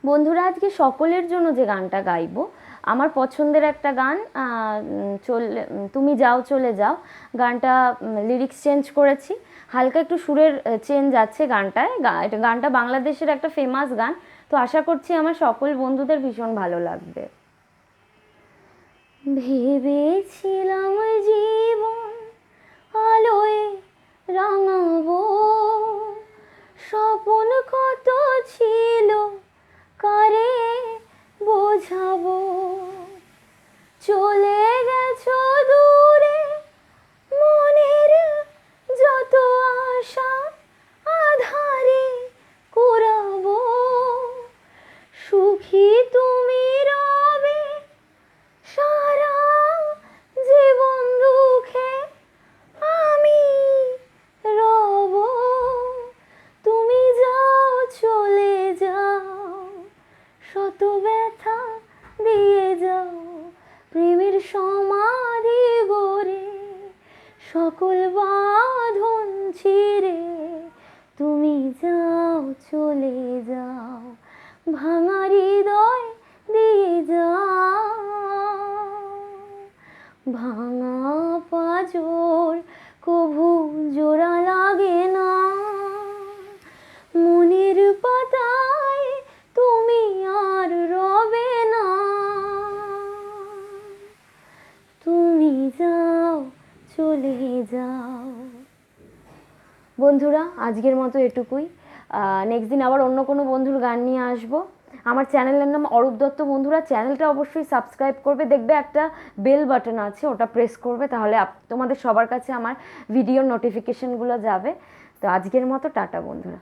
বন্ধুরা, আজকে সকলের জন্য যে গানটা গাইবো আমার পছন্দের একটা গান। চলে তুমি যাও চলে যাও গানটা লিরিক্স চেঞ্জ করেছি, হালকা একটু সুরের চেঞ্জ আছে গানটায়। এটা গানটা বাংলাদেশের একটা ফেমাস গান, তো আশা করছি আমার সকল বন্ধুদের ভীষণ ভালো লাগবে। ভেবেছিলাম জীবন আলোয় রাঙাবো, স্বপ্ন কত ছিল কারে বোঝাবো, চলে গেছো দূরে মনের যত আশা আধারে কুড়াবো, সুখী তুমি রবে সারা জীবন, দুঃখে আমি রব। তুমি যাও চলে যাও, শত ব্যথা দিয়ে যাও, প্রেমের সমাধি গড়ে সকল বাঁধন ছিঁড়ে তুমি যাও চলে যাও, ভাঙা হৃদয় দিয়ে যাও। ভাঙা পাঁজর কভু জোড়া লাগে না, মনের পাতায় তুমি আর রবে না, তুমি যাও চলে যাও। বন্ধুরা, আজকের মতো এটুকুই। নেক্সট দিন আবার অন্য কোনো বন্ধুর গান নিয়ে আসবো। আমার চ্যানেলের নাম অরূপ দত্ত। বন্ধুরা, চ্যানেলটা অবশ্যই সাবস্ক্রাইব করবে, দেখবে একটা বেল বাটন আছে, ওটা প্রেস করবে, তাহলে তোমাদের সবার কাছে আমার ভিডিওর নোটিফিকেশনগুলো যাবে। তো আজকের মতো টাটা বন্ধুরা।